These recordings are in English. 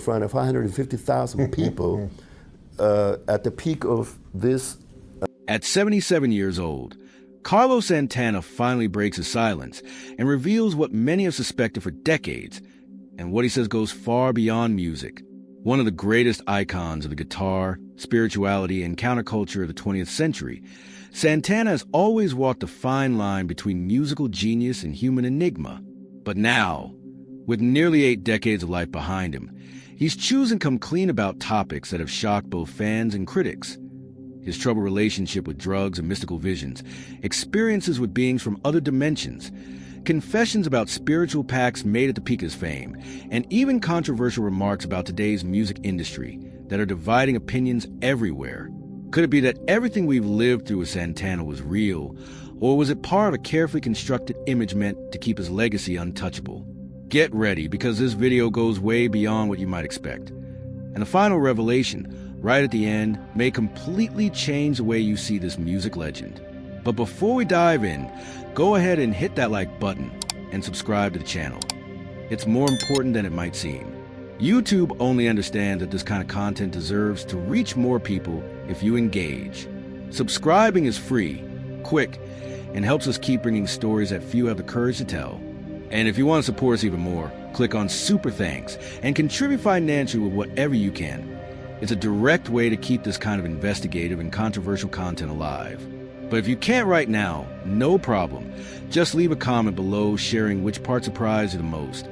front of 550,000 people at the peak of this. At 77 years old, Carlos Santana finally breaks his silence and reveals what many have suspected for decades, and what he says goes far beyond music. One of the greatest icons of the guitar, spirituality, and counterculture of the 20th century, Santana has always walked a fine line between musical genius and human enigma. But now, with nearly 8 decades of life behind him, he's choosing to come clean about topics that have shocked both fans and critics. His troubled relationship with drugs and mystical visions, experiences with beings from other dimensions, confessions about spiritual pacts made at the peak of his fame, and even controversial remarks about today's music industry that are dividing opinions everywhere. Could it be that everything we've lived through with Santana was real, or was it part of a carefully constructed image meant to keep his legacy untouchable? Get ready, because this video goes way beyond what you might expect. And the final revelation, right at the end, may completely change the way you see this music legend. But before we dive in, go ahead and hit that like button and subscribe to the channel. It's more important than it might seem. YouTube only understands that this kind of content deserves to reach more people if you engage. Subscribing is free, quick, and helps us keep bringing stories that few have the courage to tell. And if you want to support us even more, click on Super Thanks and contribute financially with whatever you can. It's a direct way to keep this kind of investigative and controversial content alive. But if you can't right now, no problem. Just leave a comment below sharing which part surprised you the most.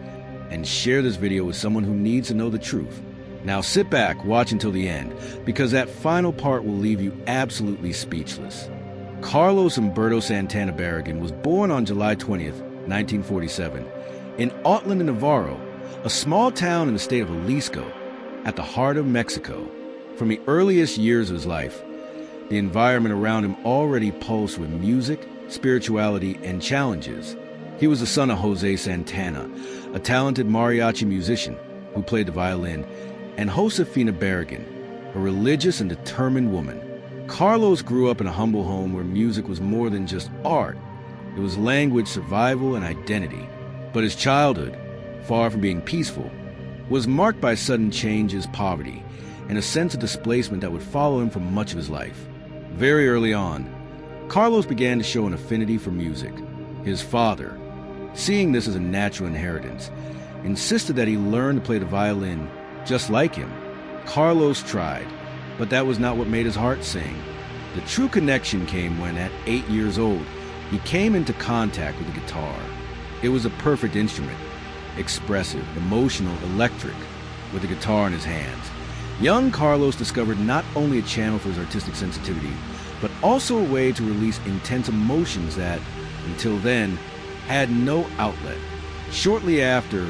And share this video with someone who needs to know the truth. Now sit back, watch until the end, because that final part will leave you absolutely speechless. Carlos Humberto Santana Barragan was born on July 20th, 1947, in Autlán, Navarro, a small town in the state of Jalisco, at the heart of Mexico. From the earliest years of his life, the environment around him already pulsed with music, spirituality, and challenges. He was the son of Jose Santana, a talented mariachi musician who played the violin, and Josefina Barragan, a religious and determined woman. Carlos grew up in a humble home where music was more than just art. It was language, survival, and identity. But his childhood, far from being peaceful, was marked by sudden changes, poverty, and a sense of displacement that would follow him for much of his life. Very early on, Carlos began to show an affinity for music. His father, seeing this as a natural inheritance, insisted that he learn to play the violin just like him. Carlos tried, but that was not what made his heart sing. The true connection came when, at 8 years old, he came into contact with the guitar. It was a perfect instrument, expressive, emotional, electric, with the guitar in his hands. Young Carlos discovered not only a channel for his artistic sensitivity, but also a way to release intense emotions that, until then, had no outlet. Shortly after,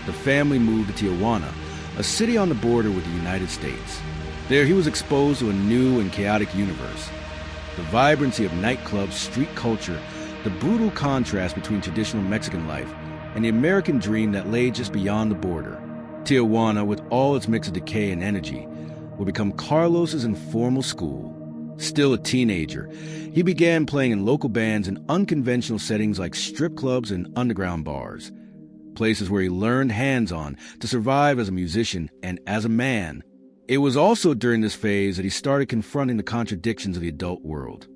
the family moved to Tijuana, a city on the border with the United States. There he was exposed to a new and chaotic universe. The vibrancy of nightclubs, street culture, the brutal contrast between traditional Mexican life and the American dream that lay just beyond the border. Tijuana, with all its mix of decay and energy, would become Carlos's informal school. Still a teenager, he began playing in local bands in unconventional settings like strip clubs and underground bars, places where he learned hands-on to survive as a musician and as a man. It was also during this phase that he started confronting the contradictions of the adult world.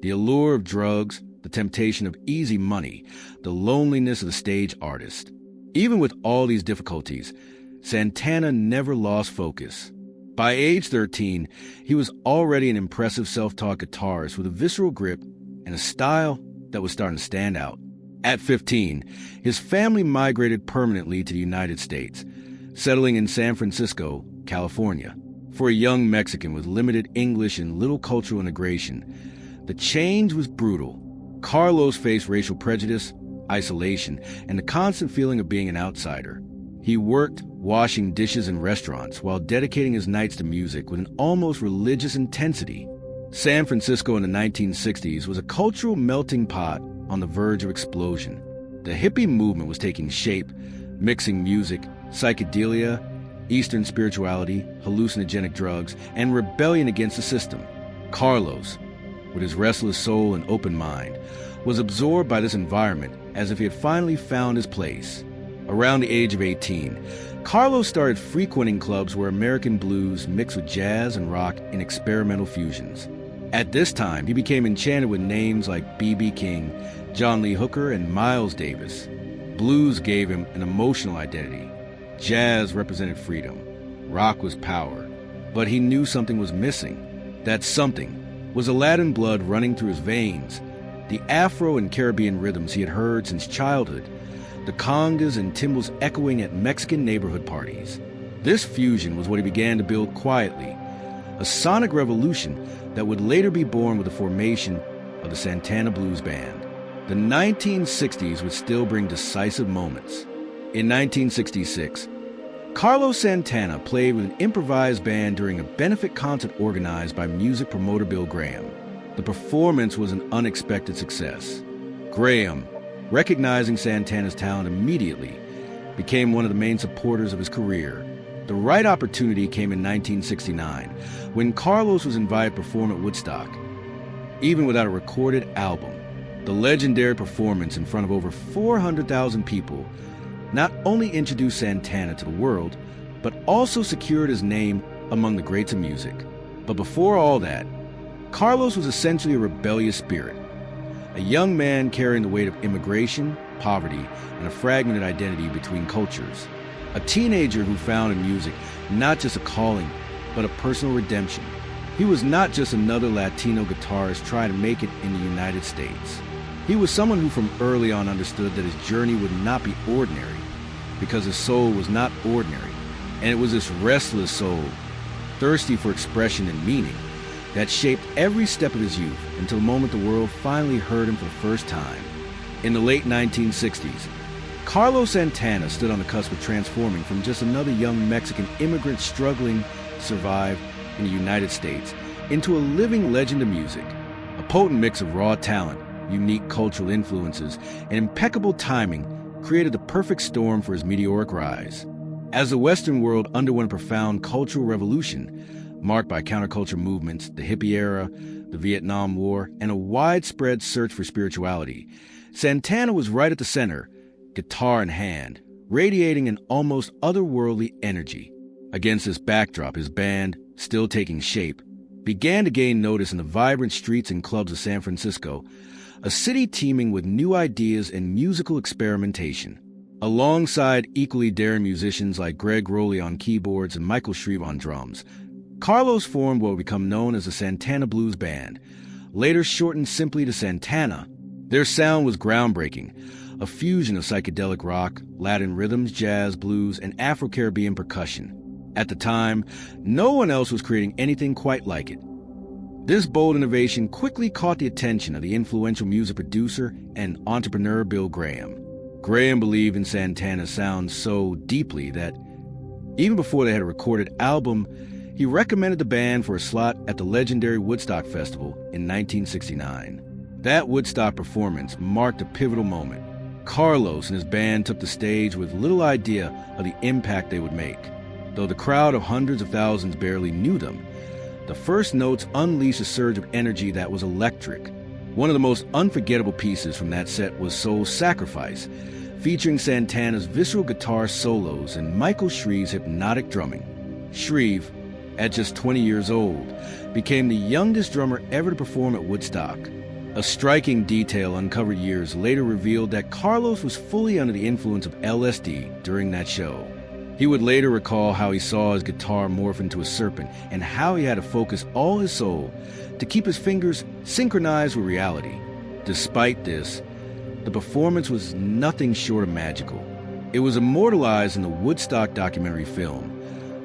The allure of drugs, the temptation of easy money, the loneliness of the stage artist. Even with all these difficulties, Santana never lost focus. By age 13, he was already an impressive self-taught guitarist with a visceral grip and a style that was starting to stand out. At 15, his family migrated permanently to the United States, settling in San Francisco, California. For a young Mexican with limited English and little cultural integration, the change was brutal. Carlos faced racial prejudice, isolation, and the constant feeling of being an outsider. He worked washing dishes in restaurants while dedicating his nights to music with an almost religious intensity. San Francisco in the 1960s was a cultural melting pot on the verge of explosion. The hippie movement was taking shape, mixing music, psychedelia, Eastern spirituality, hallucinogenic drugs, and rebellion against the system. Carlos, with his restless soul and open mind, was absorbed by this environment as if he had finally found his place. Around the age of 18, Carlos started frequenting clubs where American blues mixed with jazz and rock in experimental fusions. At this time, he became enchanted with names like B.B. King, John Lee Hooker, and Miles Davis. Blues gave him an emotional identity. Jazz represented freedom. Rock was power. But he knew something was missing. That something was Aladdin blood running through his veins, the Afro and Caribbean rhythms he had heard since childhood, the congas and timbales echoing at Mexican neighborhood parties. This fusion was what he began to build quietly, a sonic revolution that would later be born with the formation of the Santana Blues Band. The 1960s would still bring decisive moments. In 1966, Carlos Santana played with an improvised band during a benefit concert organized by music promoter Bill Graham. The performance was an unexpected success. Graham, recognizing Santana's talent immediately, became one of the main supporters of his career. The right opportunity came in 1969, when Carlos was invited to perform at Woodstock. Even without a recorded album, the legendary performance in front of over 400,000 people not only introduced Santana to the world, but also secured his name among the greats of music. But before all that, Carlos was essentially a rebellious spirit, a young man carrying the weight of immigration, poverty, and a fragmented identity between cultures. A teenager who found in music not just a calling, but a personal redemption. He was not just another Latino guitarist trying to make it in the United States. He was someone who from early on understood that his journey would not be ordinary, because his soul was not ordinary, and it was this restless soul, thirsty for expression and meaning, that shaped every step of his youth until the moment the world finally heard him for the first time. In the late 1960s, Carlos Santana stood on the cusp of transforming from just another young Mexican immigrant struggling to survive in the United States into a living legend of music, a potent mix of raw talent, unique cultural influences, and impeccable timing created the perfect storm for his meteoric rise. As the Western world underwent a profound cultural revolution, marked by counterculture movements, the hippie era, the Vietnam War, and a widespread search for spirituality, Santana was right at the center, guitar in hand, radiating an almost otherworldly energy. Against this backdrop, his band, still taking shape, began to gain notice in the vibrant streets and clubs of San Francisco, a city teeming with new ideas and musical experimentation. Alongside equally daring musicians like Greg Rowley on keyboards and Michael Shreve on drums, Carlos formed what would become known as the Santana Blues Band, later shortened simply to Santana. Their sound was groundbreaking, a fusion of psychedelic rock, Latin rhythms, jazz, blues, and Afro-Caribbean percussion. At the time, no one else was creating anything quite like it. This bold innovation quickly caught the attention of the influential music producer and entrepreneur Bill Graham. Graham believed in Santana's sound so deeply that, even before they had a recorded album, he recommended the band for a slot at the legendary Woodstock Festival in 1969. That Woodstock performance marked a pivotal moment. Carlos and his band took the stage with little idea of the impact they would make. Though the crowd of hundreds of thousands barely knew them, the first notes unleashed a surge of energy that was electric. One of the most unforgettable pieces from that set was Soul Sacrifice, featuring Santana's visceral guitar solos and Michael Shreve's hypnotic drumming. Shreve, at just 20 years old, became the youngest drummer ever to perform at Woodstock. A striking detail uncovered years later revealed that Carlos was fully under the influence of LSD during that show. He would later recall how he saw his guitar morph into a serpent and how he had to focus all his soul to keep his fingers synchronized with reality. Despite this, the performance was nothing short of magical. It was immortalized in the Woodstock documentary film,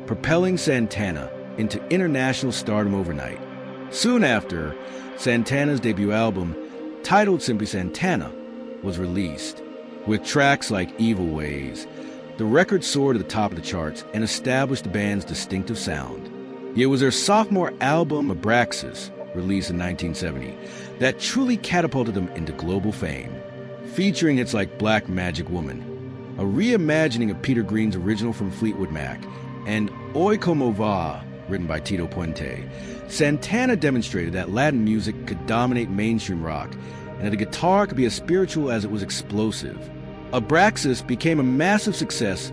propelling Santana into international stardom overnight. Soon after, Santana's debut album, titled simply Santana, was released. With tracks like Evil Ways, the record soared to the top of the charts and established the band's distinctive sound. It was their sophomore album, Abraxas, released in 1970, that truly catapulted them into global fame. Featuring hits like Black Magic Woman, a reimagining of Peter Green's original from Fleetwood Mac, and Hoy Como Va, written by Tito Puente, Santana demonstrated that Latin music could dominate mainstream rock, and that the guitar could be as spiritual as it was explosive. Abraxas became a massive success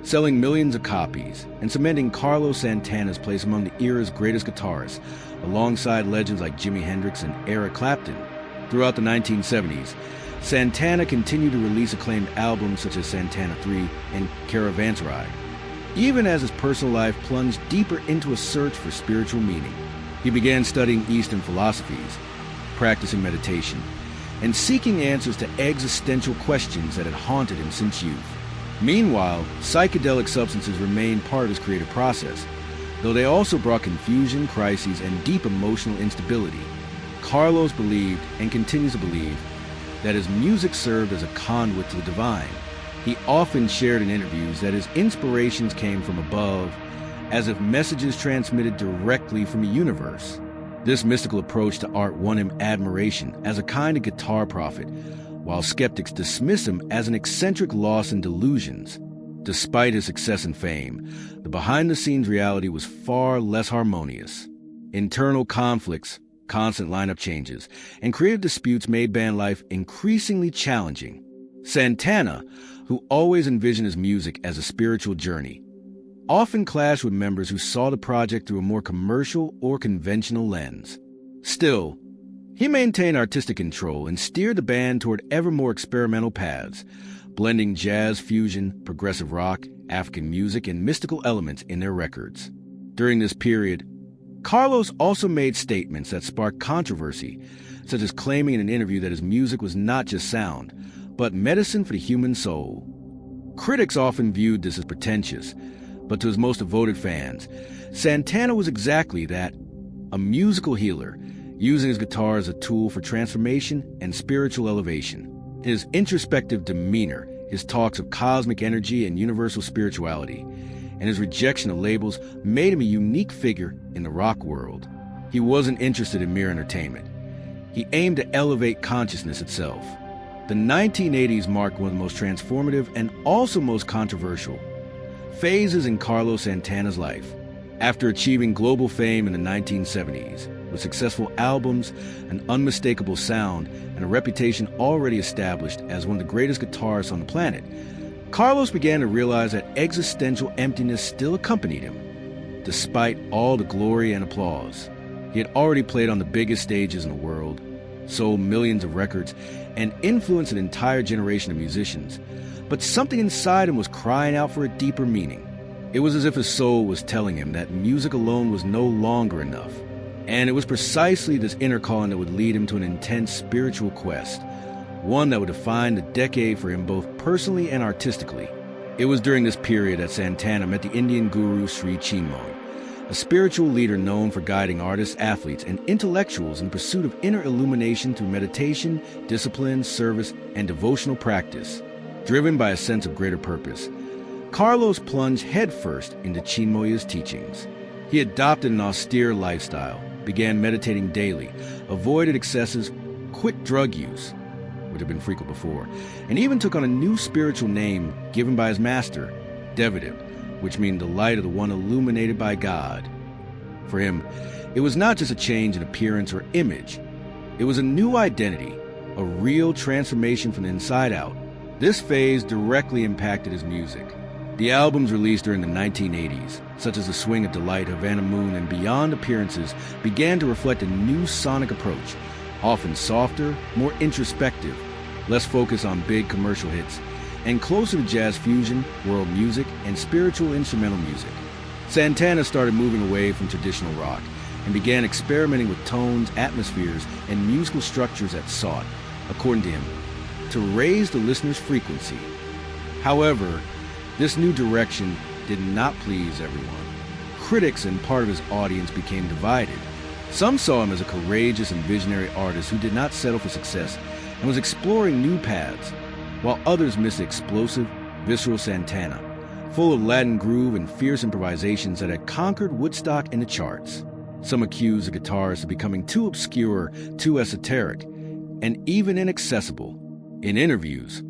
selling millions of copies and cementing Carlos Santana's place among the era's greatest guitarists, alongside legends like Jimi Hendrix and Eric Clapton. Throughout the 1970s, Santana continued to release acclaimed albums such as Santana 3 and Caravanserai, even as his personal life plunged deeper into a search for spiritual meaning. He began studying Eastern philosophies, practicing meditation, and seeking answers to existential questions that had haunted him since youth. Meanwhile, psychedelic substances remained part of his creative process, though they also brought confusion, crises, and deep emotional instability. Carlos believed, and continues to believe, that his music served as a conduit to the divine. He often shared in interviews that his inspirations came from above, as if messages transmitted directly from the universe. This mystical approach to art won him admiration as a kind of guitar prophet, while skeptics dismiss him as an eccentric lost in delusions. Despite his success and fame, the behind-the-scenes reality was far less harmonious. Internal conflicts, constant lineup changes, and creative disputes made band life increasingly challenging. Santana, who always envisioned his music as a spiritual journey, often clashed with members who saw the project through a more commercial or conventional lens. Still, he maintained artistic control and steered the band toward ever more experimental paths, blending jazz, fusion, progressive rock, African music, and mystical elements in their records. During this period, Carlos also made statements that sparked controversy, such as claiming in an interview that his music was not just sound, but medicine for the human soul. Critics often viewed this as pretentious, but to his most devoted fans, Santana was exactly that, a musical healer, using his guitar as a tool for transformation and spiritual elevation. His introspective demeanor, his talks of cosmic energy and universal spirituality, and his rejection of labels made him a unique figure in the rock world. He wasn't interested in mere entertainment. He aimed to elevate consciousness itself. The 1980s marked one of the most transformative and also most controversial phases in Carlos Santana's life. After achieving global fame in the 1970s, with successful albums, an unmistakable sound, and a reputation already established as one of the greatest guitarists on the planet, Carlos began to realize that existential emptiness still accompanied him. Despite all the glory and applause, he had already played on the biggest stages in the world, sold millions of records, and influenced an entire generation of musicians. But something inside him was crying out for a deeper meaning. It was as if his soul was telling him that music alone was no longer enough. And it was precisely this inner calling that would lead him to an intense spiritual quest, one that would define the decade for him both personally and artistically. It was during this period that Santana met the Indian guru Sri Chinmoy, a spiritual leader known for guiding artists, athletes, and intellectuals in pursuit of inner illumination through meditation, discipline, service, and devotional practice. Driven by a sense of greater purpose, Carlos plunged headfirst into Chinmoy's teachings. He adopted an austere lifestyle, began meditating daily, avoided excesses, quit drug use, which had been frequent before, and even took on a new spiritual name given by his master, Devadev, which means the light of the one illuminated by God. For him, it was not just a change in appearance or image. It was a new identity, a real transformation from the inside out. This phase directly impacted his music. The albums released during the 1980s, such as The Swing of Delight, Havana Moon, and Beyond Appearances, began to reflect a new sonic approach, often softer, more introspective, less focused on big commercial hits, and closer to jazz fusion, world music, and spiritual instrumental music. Santana started moving away from traditional rock and began experimenting with tones, atmospheres, and musical structures that sought, according to him, to raise the listener's frequency. However, this new direction did not please everyone. Critics and part of his audience became divided. Some saw him as a courageous and visionary artist who did not settle for success and was exploring new paths, while others missed the explosive, visceral Santana, full of Latin groove and fierce improvisations that had conquered Woodstock and the charts. Some accused the guitarist of becoming too obscure, too esoteric, and even inaccessible. In interviews,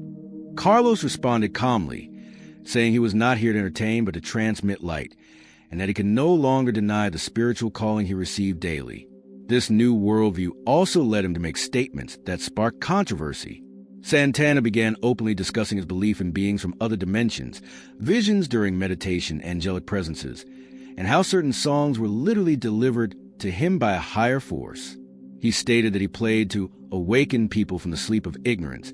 Carlos responded calmly, saying he was not here to entertain but to transmit light, and that he could no longer deny the spiritual calling he received daily. This new worldview also led him to make statements that sparked controversy. Santana began openly discussing his belief in beings from other dimensions, visions during meditation, angelic presences, and how certain songs were literally delivered to him by a higher force. He stated that he played to awaken people from the sleep of ignorance,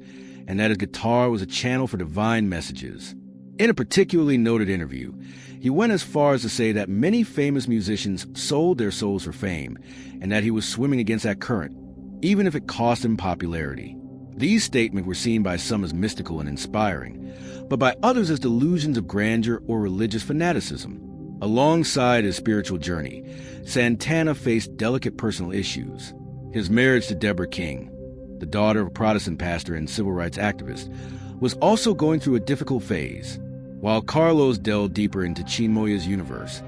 and that his guitar was a channel for divine messages. In a particularly noted interview, he went as far as to say that many famous musicians sold their souls for fame, and that he was swimming against that current, even if it cost him popularity. These statements were seen by some as mystical and inspiring, but by others as delusions of grandeur or religious fanaticism. Alongside his spiritual journey, Santana faced delicate personal issues. His marriage to Deborah King, the daughter of a Protestant pastor and civil rights activist, was also going through a difficult phase. While Carlos delved deeper into Chinmoya's universe,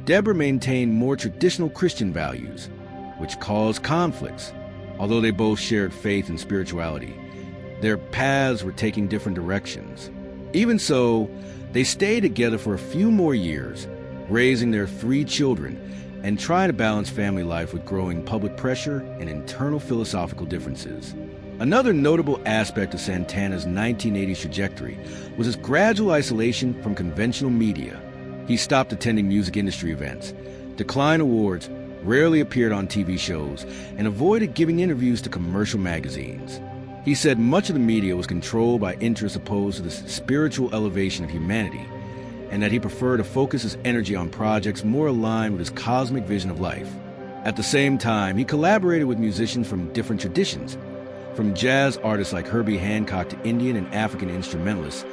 Deborah maintained more traditional Christian values, which caused conflicts. Although they both shared faith and spirituality, their paths were taking different directions. Even so, they stayed together for a few more years, raising their 3 children and trying to balance family life with growing public pressure and internal philosophical differences. Another notable aspect of Santana's 1980s trajectory was his gradual isolation from conventional media. He stopped attending music industry events, declined awards, rarely appeared on TV shows, and avoided giving interviews to commercial magazines. He said much of the media was controlled by interests opposed to the spiritual elevation of humanity, and that he preferred to focus his energy on projects more aligned with his cosmic vision of life. At the same time, he collaborated with musicians from different traditions, from jazz artists like Herbie Hancock to Indian and African instrumentalists,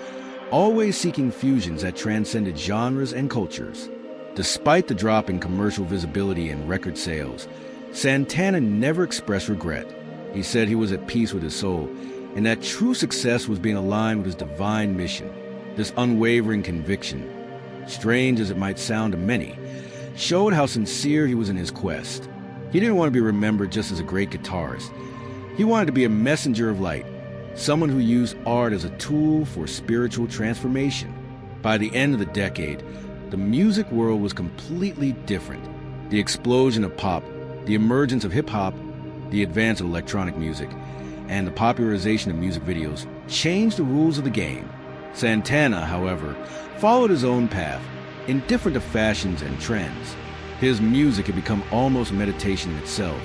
always seeking fusions that transcended genres and cultures. Despite the drop in commercial visibility and record sales, Santana never expressed regret. He said he was at peace with his soul, and that true success was being aligned with his divine mission. This unwavering conviction, strange as it might sound to many, showed how sincere he was in his quest. He didn't want to be remembered just as a great guitarist. He wanted to be a messenger of light, someone who used art as a tool for spiritual transformation. By the end of the decade, the music world was completely different. The explosion of pop, the emergence of hip-hop, the advance of electronic music, and the popularization of music videos changed the rules of the game. Santana, however, followed his own path, indifferent to fashions and trends. His music had become almost meditation in itself,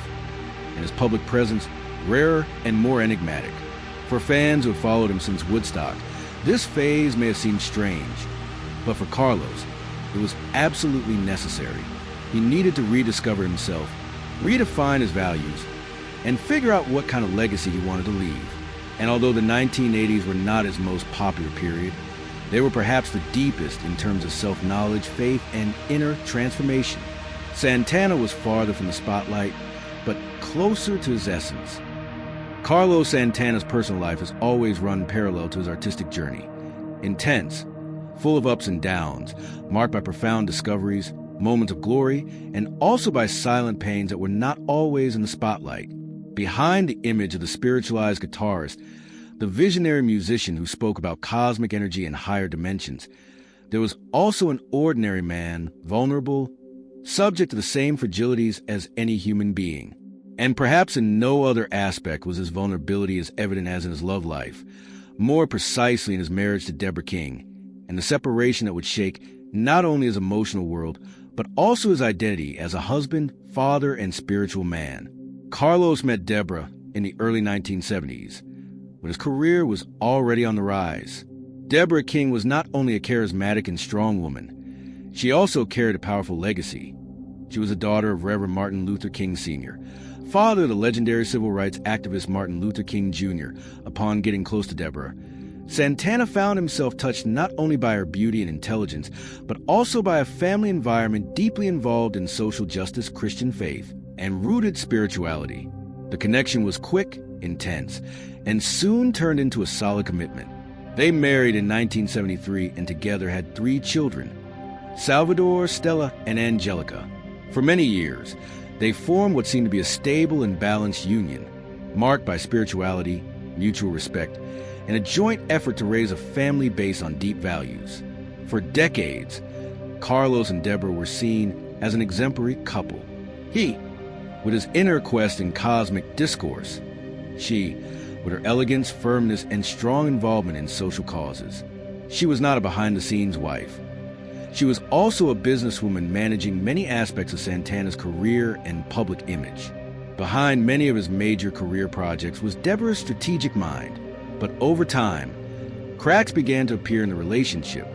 and his public presence rarer and more enigmatic. For fans who have followed him since Woodstock, this phase may have seemed strange, but for Carlos, it was absolutely necessary. He needed to rediscover himself, redefine his values, and figure out what kind of legacy he wanted to leave. And although the 1980s were not his most popular period, they were perhaps the deepest in terms of self-knowledge, faith, and inner transformation. Santana was farther from the spotlight, but closer to his essence. Carlos Santana's personal life has always run parallel to his artistic journey. Intense, full of ups and downs, marked by profound discoveries, moments of glory, and also by silent pains that were not always in the spotlight. Behind the image of the spiritualized guitarist, the visionary musician who spoke about cosmic energy and higher dimensions, there was also an ordinary man, vulnerable, subject to the same fragilities as any human being. And perhaps in no other aspect was his vulnerability as evident as in his love life, more precisely in his marriage to Deborah King, and the separation that would shake not only his emotional world, but also his identity as a husband, father, and spiritual man. Carlos met Deborah in the early 1970s, when his career was already on the rise. Deborah King was not only a charismatic and strong woman, she also carried a powerful legacy. She was the daughter of Reverend Martin Luther King Sr., father of the legendary civil rights activist Martin Luther King Jr. Upon getting close to Deborah, Santana found himself touched not only by her beauty and intelligence, but also by a family environment deeply involved in social justice, Christian faith, and rooted spirituality. The connection was quick, intense, and soon turned into a solid commitment. They married in 1973 and together had 3 children, Salvador, Stella, and Angelica. For many years, they formed what seemed to be a stable and balanced union, marked by spirituality, mutual respect, and a joint effort to raise a family based on deep values. For decades, Carlos and Deborah were seen as an exemplary couple. He, with his inner quest in cosmic discourse, she, with her elegance, firmness, and strong involvement in social causes. She was not a behind-the-scenes wife. She was also a businesswoman managing many aspects of Santana's career and public image. Behind many of his major career projects was Deborah's strategic mind. But over time, cracks began to appear in the relationship.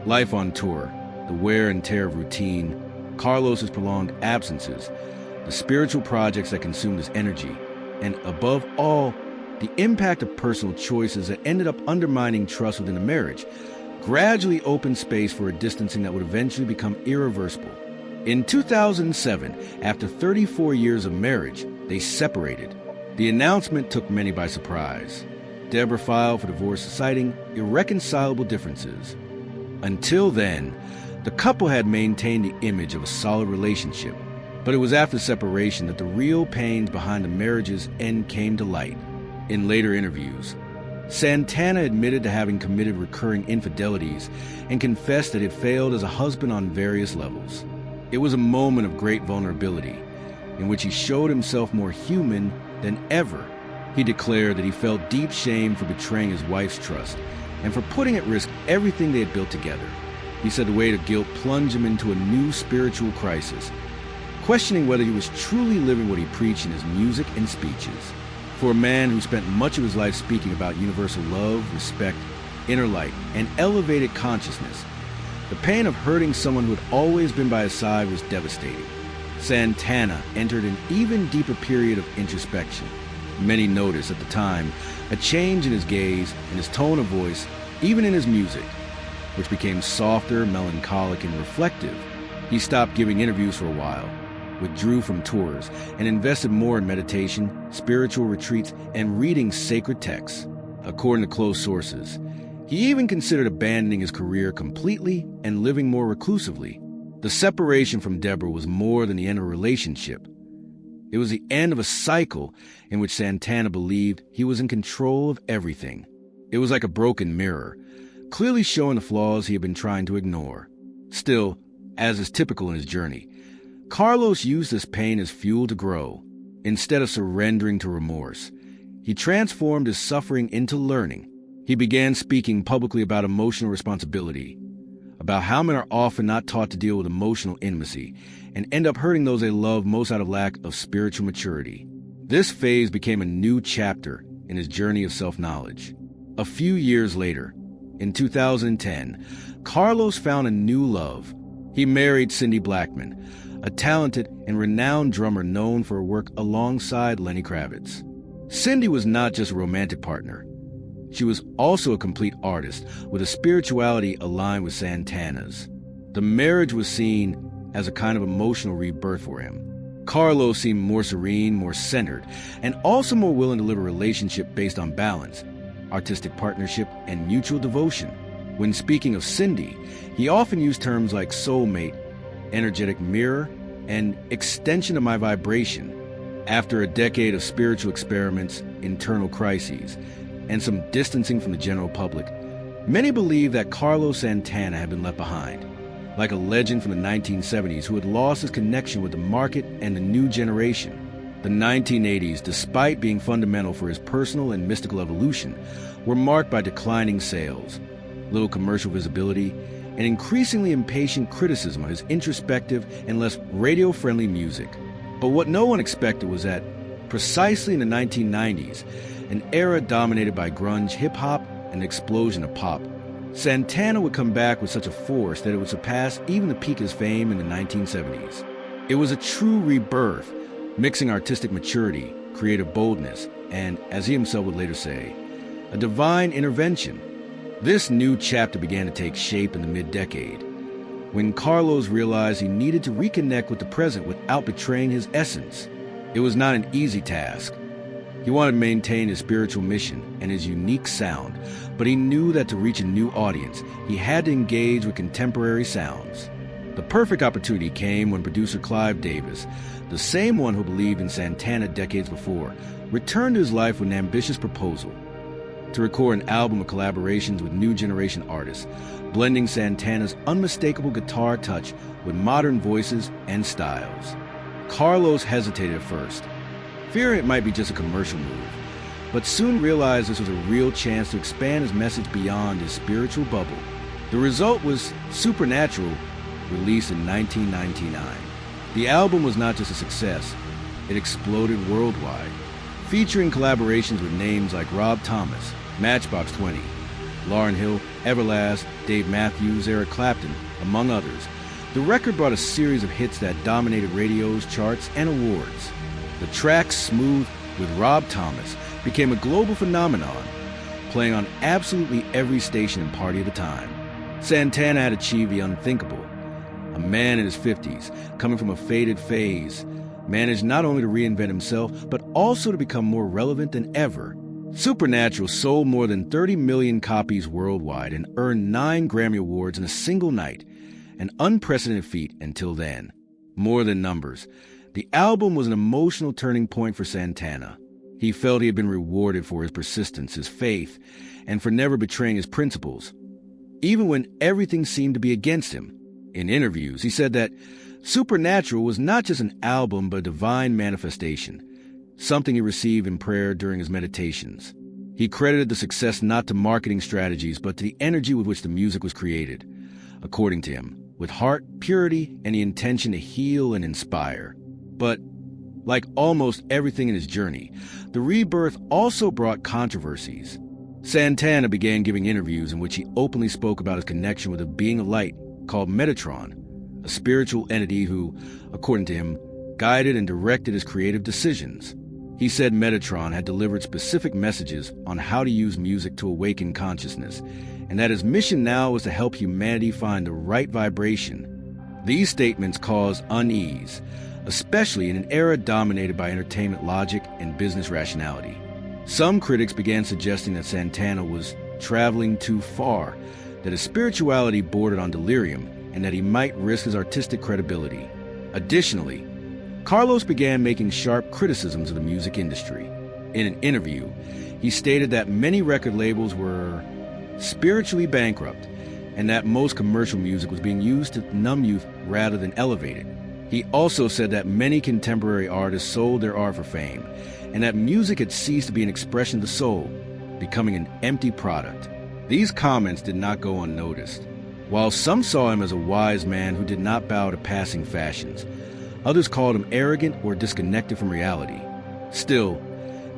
Life on tour, the wear and tear of routine, Carlos's prolonged absences, the spiritual projects that consumed his energy, and above all, the impact of personal choices that ended up undermining trust within the marriage, gradually opened space for a distancing that would eventually become irreversible. In 2007, after 34 years of marriage, they separated. The announcement took many by surprise. Deborah filed for divorce, citing irreconcilable differences. Until then, the couple had maintained the image of a solid relationship, but it was after separation that the real pains behind the marriage's end came to light. In later interviews, Santana admitted to having committed recurring infidelities and confessed that he had failed as a husband on various levels. It was a moment of great vulnerability, in which he showed himself more human than ever. He declared that he felt deep shame for betraying his wife's trust and for putting at risk everything they had built together. He said the weight of guilt plunged him into a new spiritual crisis, questioning whether he was truly living what he preached in his music and speeches. For a man who spent much of his life speaking about universal love, respect, inner light, and elevated consciousness, the pain of hurting someone who had always been by his side was devastating. Santana entered an even deeper period of introspection. Many noticed at the time a change in his gaze and his tone of voice, even in his music, which became softer, melancholic, and reflective. He stopped giving interviews for a while, withdrew from tours, and invested more in meditation, spiritual retreats, and reading sacred texts. According to close sources, he even considered abandoning his career completely and living more reclusively. The separation from Deborah was more than the end of a relationship. It was the end of a cycle in which Santana believed he was in control of everything. It was like a broken mirror, clearly showing the flaws he had been trying to ignore. Still, as is typical in his journey, Carlos used this pain as fuel to grow. Instead of surrendering to remorse, he transformed his suffering into learning. He began speaking publicly about emotional responsibility, about how men are often not taught to deal with emotional intimacy and end up hurting those they love most out of lack of spiritual maturity. This phase became a new chapter in his journey of self-knowledge. A few years later, in 2010, Carlos found a new love. He married Cindy Blackman, a talented and renowned drummer known for her work alongside Lenny Kravitz. Cindy was not just a romantic partner. She was also a complete artist with a spirituality aligned with Santana's. The marriage was seen as a kind of emotional rebirth for him. Carlos seemed more serene, more centered, and also more willing to live a relationship based on balance, artistic partnership, and mutual devotion. When speaking of Cindy, he often used terms like soulmate, energetic mirror, and extension of my vibration. After a decade of spiritual experiments, internal crises, and some distancing from the general public, many believe that Carlos Santana had been left behind, like a legend from the 1970s who had lost his connection with the market and the new generation. The 1980s, despite being fundamental for his personal and mystical evolution, were marked by declining sales, little commercial visibility, and increasingly impatient criticism of his introspective and less radio-friendly music. But what no one expected was that, precisely in the 1990s, an era dominated by grunge, hip-hop, and the explosion of pop, Santana would come back with such a force that it would surpass even the peak of his fame in the 1970s. It was a true rebirth, mixing artistic maturity, creative boldness, and, as he himself would later say, a divine intervention. This new chapter began to take shape in the mid-decade, when Carlos realized he needed to reconnect with the present without betraying his essence. It was not an easy task. He wanted to maintain his spiritual mission and his unique sound, but he knew that to reach a new audience, he had to engage with contemporary sounds. The perfect opportunity came when producer Clive Davis, the same one who believed in Santana decades before, returned to his life with an ambitious proposal to record an album of collaborations with new generation artists, blending Santana's unmistakable guitar touch with modern voices and styles. Carlos hesitated at first, fearing it might be just a commercial move, but soon realized this was a real chance to expand his message beyond his spiritual bubble. The result was Supernatural, released in 1999. The album was not just a success, it exploded worldwide, featuring collaborations with names like Rob Thomas, Matchbox 20, Lauryn Hill, Everlast, Dave Matthews, Eric Clapton, among others. The record brought a series of hits that dominated radios, charts, and awards. The track Smooth with Rob Thomas became a global phenomenon, playing on absolutely every station and party of the time. Santana had achieved the unthinkable. A man in his 50s, coming from a faded phase, managed not only to reinvent himself, but also to become more relevant than ever. Supernatural sold more than 30 million copies worldwide and earned 9 Grammy Awards in a single night, an unprecedented feat until then. More than numbers, the album was an emotional turning point for Santana. He felt he had been rewarded for his persistence, his faith, and for never betraying his principles, even when everything seemed to be against him. In interviews, he said that Supernatural was not just an album, but a divine manifestation, something he received in prayer during his meditations. He credited the success not to marketing strategies, but to the energy with which the music was created, according to him, with heart, purity, and the intention to heal and inspire. But, like almost everything in his journey, the rebirth also brought controversies. Santana began giving interviews in which he openly spoke about his connection with a being of light called Metatron, a spiritual entity who, according to him, guided and directed his creative decisions. He said Metatron had delivered specific messages on how to use music to awaken consciousness, and that his mission now was to help humanity find the right vibration. These statements caused unease, especially in an era dominated by entertainment logic and business rationality. Some critics began suggesting that Santana was traveling too far, that his spirituality bordered on delirium, and that he might risk his artistic credibility. Additionally, Carlos began making sharp criticisms of the music industry. In an interview, he stated that many record labels were spiritually bankrupt, and that most commercial music was being used to numb youth rather than elevate it. He also said that many contemporary artists sold their art for fame, and that music had ceased to be an expression of the soul, becoming an empty product. These comments did not go unnoticed. While some saw him as a wise man who did not bow to passing fashions, others called him arrogant or disconnected from reality. Still,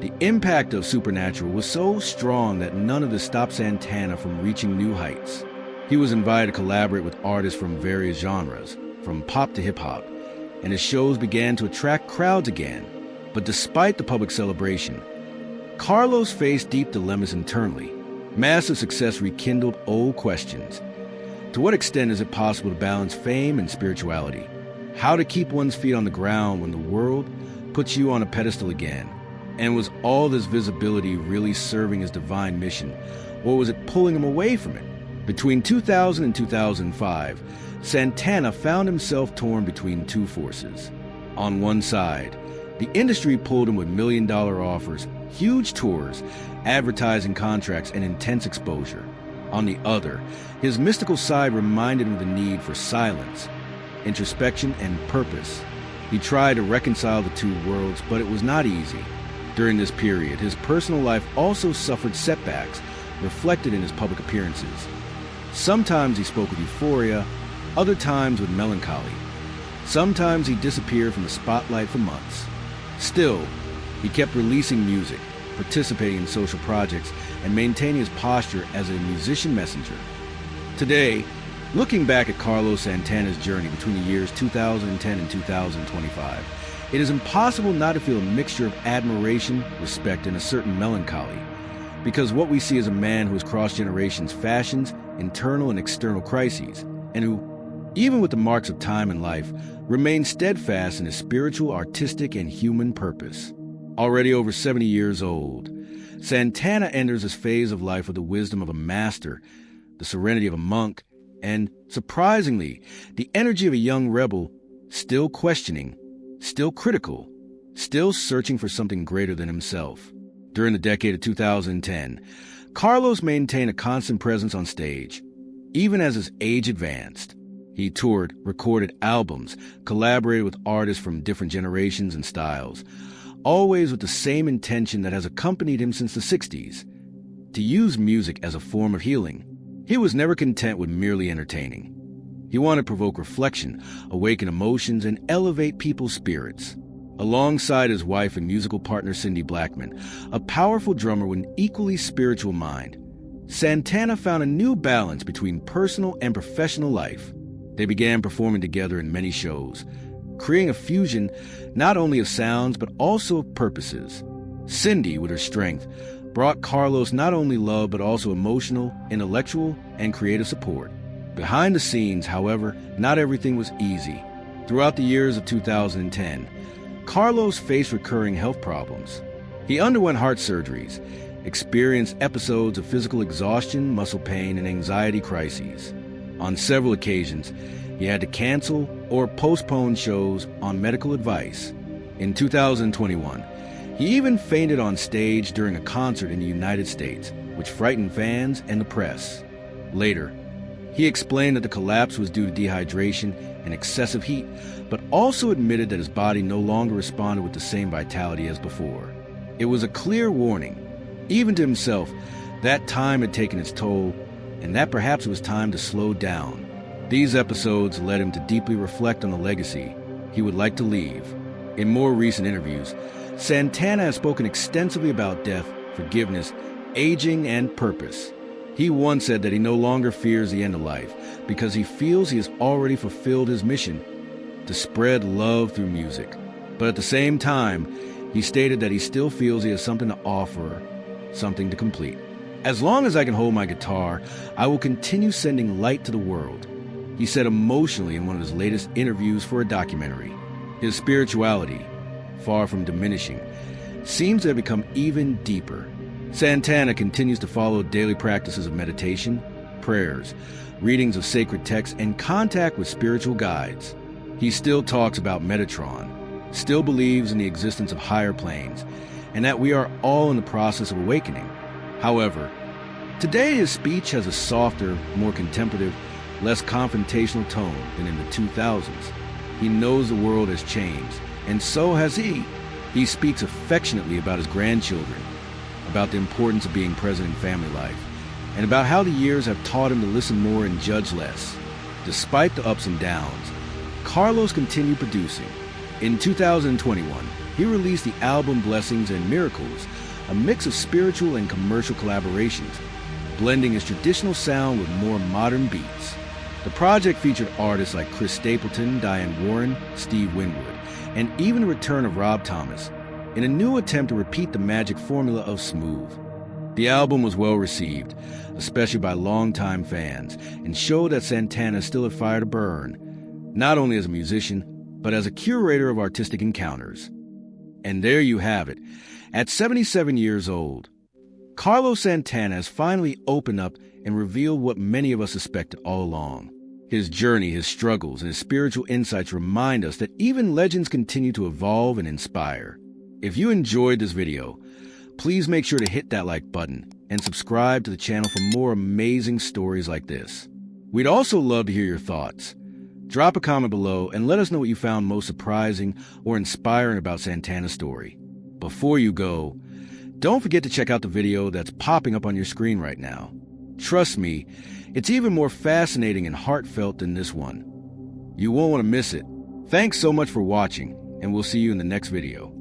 the impact of Supernatural was so strong that none of this stopped Santana from reaching new heights. He was invited to collaborate with artists from various genres, from pop to hip-hop, and his shows began to attract crowds again. But despite the public celebration, Carlos faced deep dilemmas internally. Massive success rekindled old questions. To what extent is it possible to balance fame and spirituality? How to keep one's feet on the ground when the world puts you on a pedestal again? And was all this visibility really serving his divine mission, or was it pulling him away from it? Between 2000 and 2005, Santana found himself torn between two forces. On one side, the industry pulled him with million-dollar offers, huge tours, advertising contracts, and intense exposure. On the other, his mystical side reminded him of the need for silence, introspection, and purpose. He tried to reconcile the two worlds, but it was not easy. During this period, his personal life also suffered setbacks, reflected in his public appearances. Sometimes he spoke with euphoria, other times with melancholy. Sometimes he disappeared from the spotlight for months. Still, he kept releasing music, participating in social projects, and maintaining his posture as a musician messenger. Today, looking back at Carlos Santana's journey between the years 2010 and 2025, it is impossible not to feel a mixture of admiration, respect, and a certain melancholy, because what we see is a man who has crossed generations' fashions, internal and external crises, and who, even with the marks of time and life, remains steadfast in his spiritual, artistic, and human purpose. Already over 70 years old, Santana enters this phase of life with the wisdom of a master, the serenity of a monk, and, surprisingly, the energy of a young rebel, still questioning, still critical, still searching for something greater than himself. During the decade of 2010, Carlos maintained a constant presence on stage, even as his age advanced. He toured, recorded albums, collaborated with artists from different generations and styles, always with the same intention that has accompanied him since the 60s, to use music as a form of healing. He was never content with merely entertaining. He wanted to provoke reflection, awaken emotions, and elevate people's spirits. Alongside his wife and musical partner Cindy Blackman, a powerful drummer with an equally spiritual mind, Santana found a new balance between personal and professional life. They began performing together in many shows, creating a fusion not only of sounds but also of purposes. Cindy, with her strength, brought Carlos not only love but also emotional, intellectual, and creative support. Behind the scenes, however, not everything was easy. Throughout the years of 2010, Carlos faced recurring health problems. He underwent heart surgeries, experienced episodes of physical exhaustion, muscle pain, and anxiety crises. On several occasions, he had to cancel or postpone shows on medical advice. In 2021, he even fainted on stage during a concert in the United States, which frightened fans and the press. Later, he explained that the collapse was due to dehydration and excessive heat, but also admitted that his body no longer responded with the same vitality as before. It was a clear warning, even to himself, that time had taken its toll, and that perhaps it was time to slow down. These episodes led him to deeply reflect on the legacy he would like to leave. In more recent interviews, Santana has spoken extensively about death, forgiveness, aging, and purpose. He once said that he no longer fears the end of life because he feels he has already fulfilled his mission to spread love through music. But at the same time, he stated that he still feels he has something to offer, something to complete. As long as I can hold my guitar, I will continue sending light to the world, he said emotionally in one of his latest interviews for a documentary. His spirituality, far from diminishing, seems to have become even deeper. Santana continues to follow daily practices of meditation, prayers, readings of sacred texts, and contact with spiritual guides. He still talks about Metatron, still believes in the existence of higher planes, and that we are all in the process of awakening. However, today his speech has a softer, more contemplative, less confrontational tone than in the 2000s. He knows the world has changed, and so has he. He speaks affectionately about his grandchildren, about the importance of being present in family life, and about how the years have taught him to listen more and judge less. Despite the ups and downs, Carlos continued producing. In 2021, he released the album Blessings and Miracles, a mix of spiritual and commercial collaborations, blending his traditional sound with more modern beats. The project featured artists like Chris Stapleton, Diane Warren, Steve Winwood, and even the return of Rob Thomas, in a new attempt to repeat the magic formula of smooth. The album was well received, especially by longtime fans, and showed that Santana still had fire to burn, not only as a musician, but as a curator of artistic encounters. And there you have it. At 77 years old, Carlos Santana has finally opened up and revealed what many of us suspected all along. His journey, his struggles, and his spiritual insights remind us that even legends continue to evolve and inspire. If you enjoyed this video, please make sure to hit that like button and subscribe to the channel for more amazing stories like this. We'd also love to hear your thoughts. Drop a comment below and let us know what you found most surprising or inspiring about Santana's story. Before you go, don't forget to check out the video that's popping up on your screen right now. Trust me, it's even more fascinating and heartfelt than this one. You won't want to miss it. Thanks so much for watching, and we'll see you in the next video.